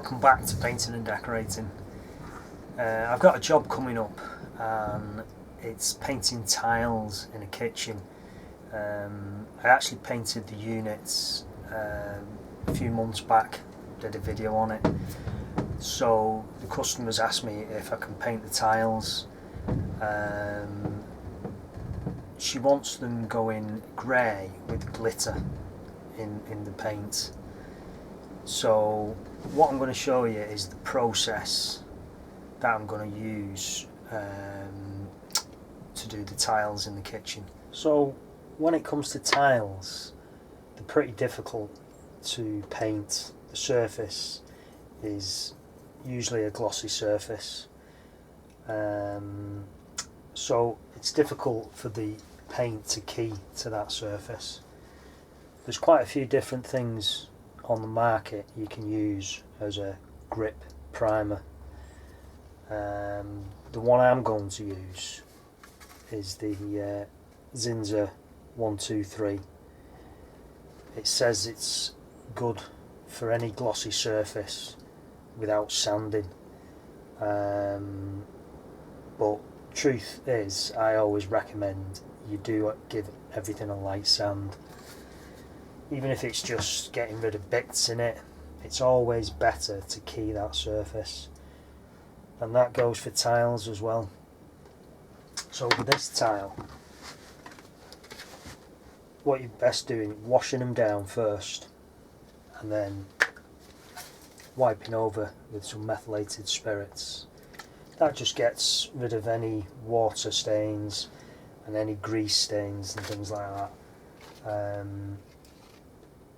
Welcome back to Painting and Decorating. I've got a job coming up and it's painting tiles in a kitchen. I actually painted the units a few months back, did a video on it. So the customers asked me if I can paint the tiles. She wants them going grey with glitter in the paint. So what I'm going to show you is the process that I'm going to use to do the tiles in the kitchen. So when it comes to tiles, they're pretty difficult to paint. The surface is usually a glossy surface, so it's difficult for the paint to key to that surface. There's quite a few different things on the market you can use as a grip primer. The one I'm going to use is the Zinsser 123. It says it's good for any glossy surface without sanding, but truth is I always recommend you do give everything a light sand. Even if it's just getting rid of bits in it, it's always better to key that surface, and that goes for tiles as well. So with this tile, what you're best doing, washing them down first and then wiping over with some methylated spirits. That just gets rid of any water stains and any grease stains and things like that.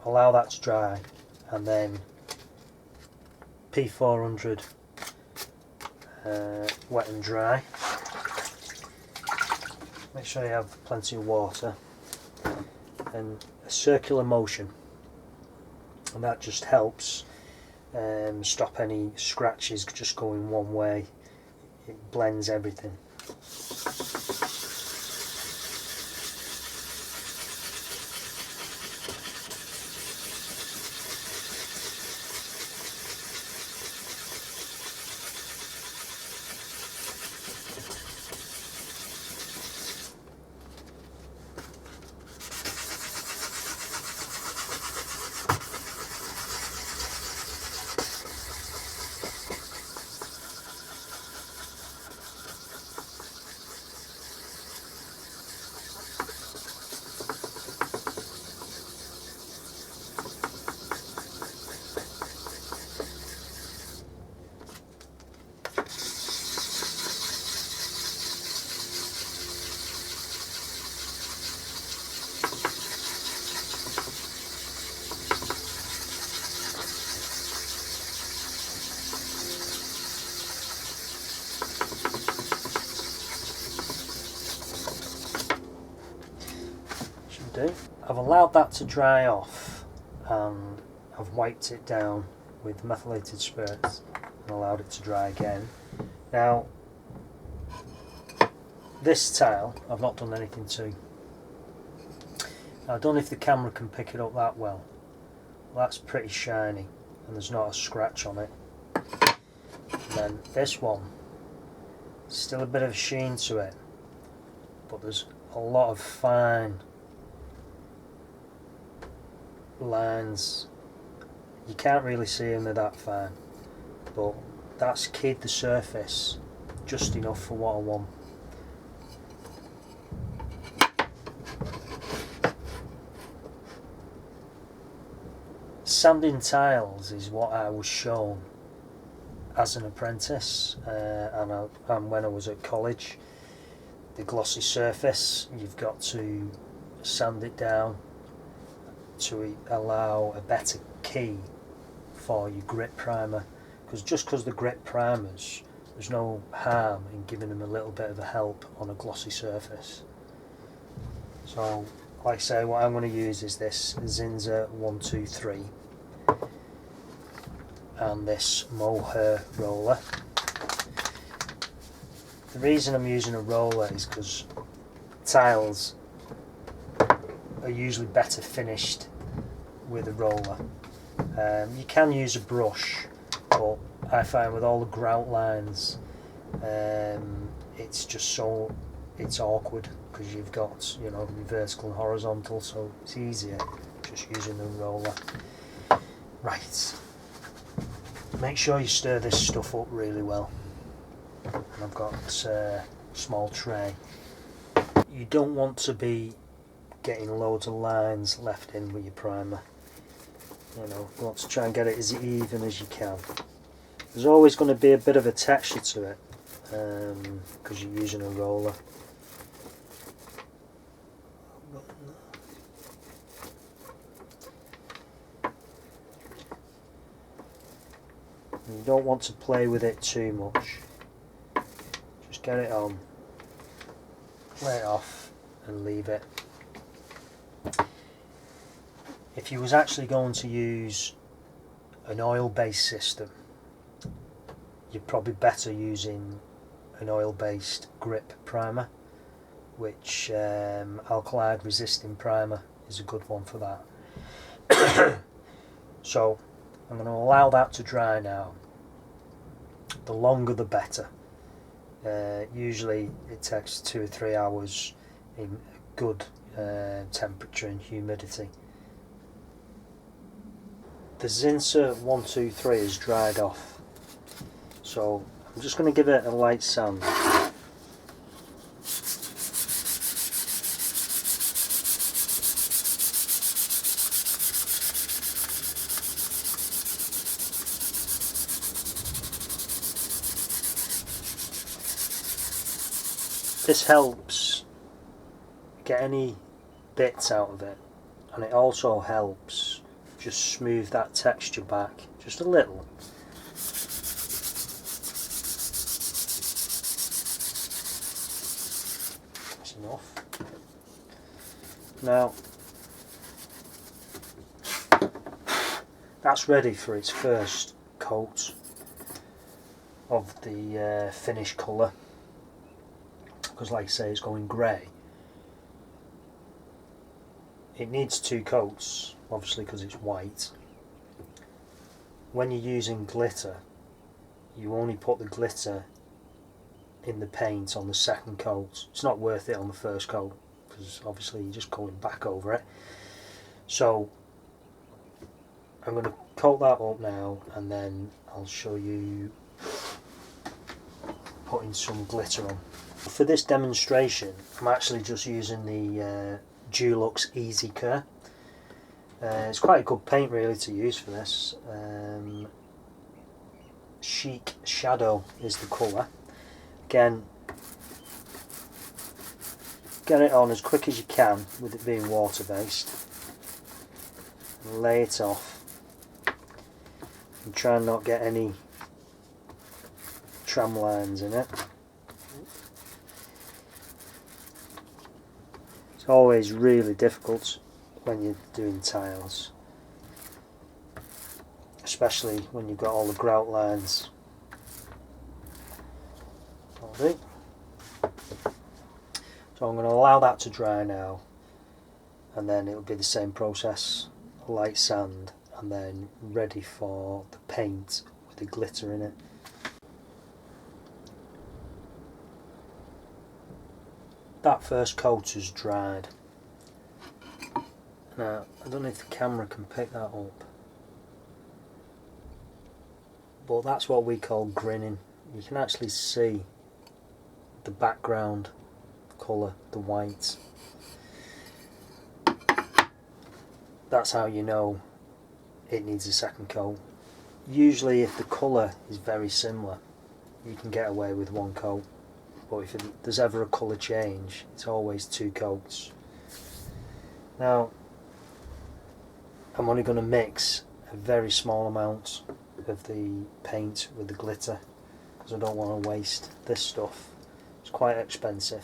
Allow that to dry, and then P400 wet and dry. Make sure you have plenty of water and a circular motion, and that just helps stop any scratches just going one way. It blends everything. I've allowed that to dry off, and I've wiped it down with methylated spirits and allowed it to dry again. Now this tile I've not done anything to. Now, I don't know if the camera can pick it up that well. That's pretty shiny and there's not a scratch on it. And then this one, still a bit of sheen to it, but there's a lot of fine lines. You can't really see them, they're that fine, but that's keyed the surface just enough for what I want. Sanding tiles is what I was shown as an apprentice, and when I was at college. The glossy surface, you've got to sand it down to allow a better key for your grit primer, because just because the grit primers, there's no harm in giving them a little bit of a help on a glossy surface. So like I say, what I'm going to use is this Zinsser 123 and this Mohair roller. The reason I'm using a roller is because tiles are usually better finished with a roller. You can use a brush, but I find with all the grout lines, it's just it's awkward because you've got, you know, vertical and horizontal, so it's easier just using the roller. Right, make sure you stir this stuff up really well. And I've got a small tray. You don't want to be getting loads of lines left in with your primer. You know, you want to try and get it as even as you can. There's always going to be a bit of a texture to it because you're using a roller. You don't want to play with it too much. Just get it on, lay it off and leave it. If you was actually going to use an oil-based system, you're probably better using an oil-based grip primer, which alkali resisting primer is a good one for that. So I'm going to allow that to dry now. The longer the better. Usually it takes 2 or 3 hours in good temperature and humidity. The Zinsser 123 is dried off, so I'm just going to give it a light sand. This helps get any bits out of it, and it also helps just smooth that texture back just a little. That's enough. Now that's ready for its first coat of the finish colour, because like I say, it's going grey. It needs 2 coats, obviously, because it's white. When you're using glitter, you only put the glitter in the paint on the second coat. It's not worth it on the first coat because obviously you're just going back over it. So I'm going to coat that up now, and then I'll show you putting some glitter on. For this demonstration, I'm actually just using the Dulux Easy Care. It's quite a good paint really to use for this. Chic Shadow is the colour. Again, get it on as quick as you can with it being water based. Lay it off and try and not get any tram lines in it. It's always really difficult when you're doing tiles, especially when you've got all the grout lines. So I'm going to allow that to dry now, and then it'll be the same process, light sand, and then ready for the paint with the glitter in it. That first coat is dried. Now, I don't know if the camera can pick that up, but that's what we call grinning. You can actually see the background colour, the white. That's how you know it needs a second coat. Usually if the colour is very similar, you can get away with 1 coat, but if there's ever a colour change, it's always 2 coats. Now I'm only going to mix a very small amount of the paint with the glitter because I don't want to waste this stuff. It's quite expensive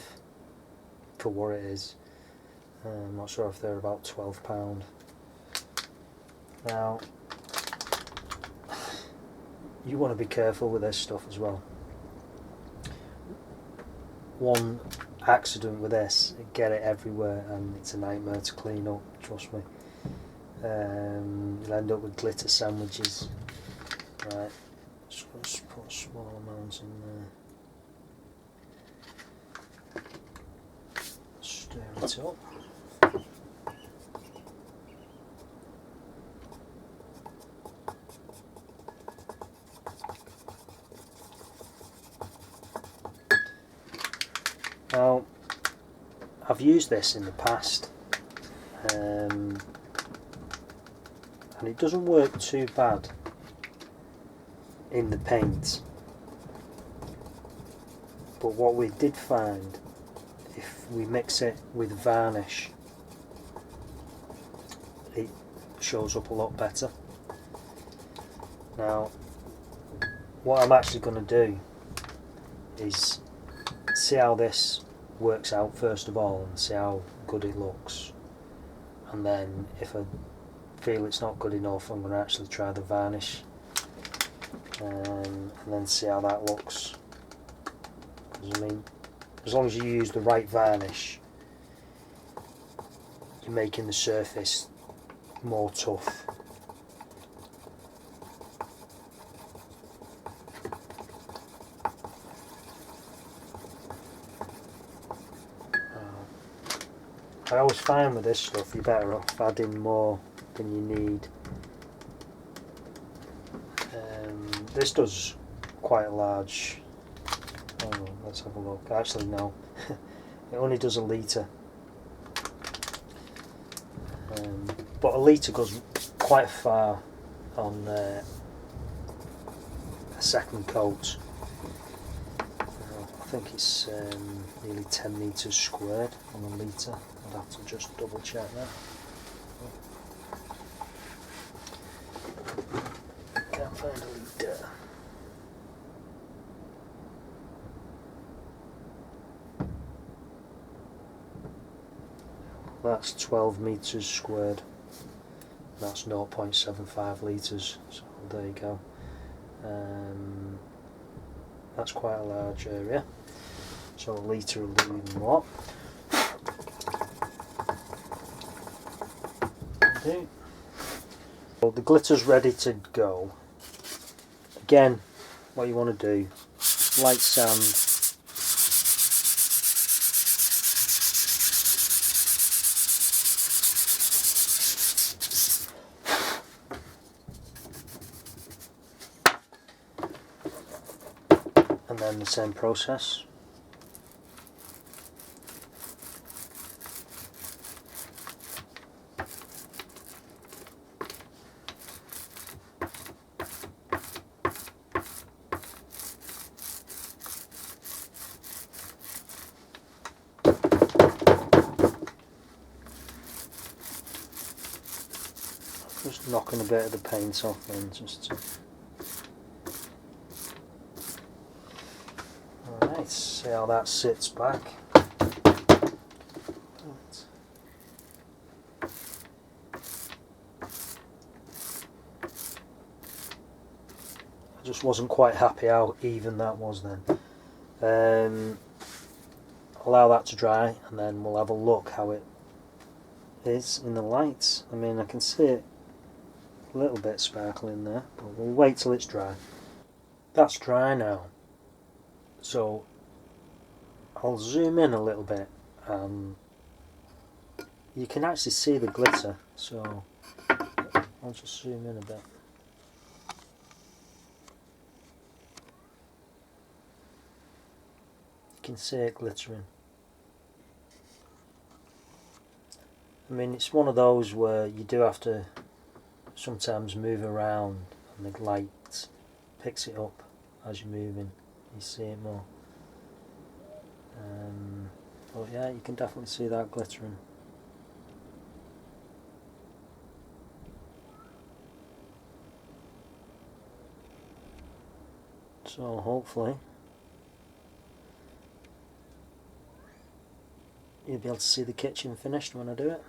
for what it is. I'm not sure if they're about £12. Now you want to be careful with this stuff as well. One accident with this, get it everywhere and it's a nightmare to clean up, trust me. You'll end up with glitter sandwiches. Right, So let's put a small amount in there. Stir it up. Now, I've used this in the past, and it doesn't work too bad in the paint, but what we did find, if we mix it with varnish, it shows up a lot better. Now, what I'm actually going to do is see how this works out first of all, and see how good it looks, and then if I feel it's not good enough, I'm going to actually try the varnish, and then see how that looks. Because, I mean, as long as you use the right varnish, you're making the surface more tough. I always find with this stuff you're better off adding more than you need. This does quite a large, oh, let's have a look. Actually no, it only does a litre, but a litre goes quite far on a second coat. I think it's nearly 10 metres squared on a litre. I'd have to just double check that. Can't find a litre. That's 12 metres squared. That's 0.75 litres. So there you go. That's quite a large area. So a litre will do even more. Okay. So the glitter's ready to go. Again, what you want to do, light sand. And then the same process. Just knocking a bit of the paint off then, just to... Alright, see how that sits back. I just wasn't quite happy how even that was then. Allow that to dry, and then we'll have a look how it is in the lights. I mean, I can see it a little bit sparkling there, but we'll wait till it's dry. That's dry now, so I'll zoom in a little bit, and you can actually see the glitter, so I'll just zoom in a bit. You can see it glittering. I mean, it's one of those where you do have to sometimes move around, and the light picks it up as you're moving. You see it more. But yeah, you can definitely see that glittering. So hopefully you'll be able to see the kitchen finished when I do it.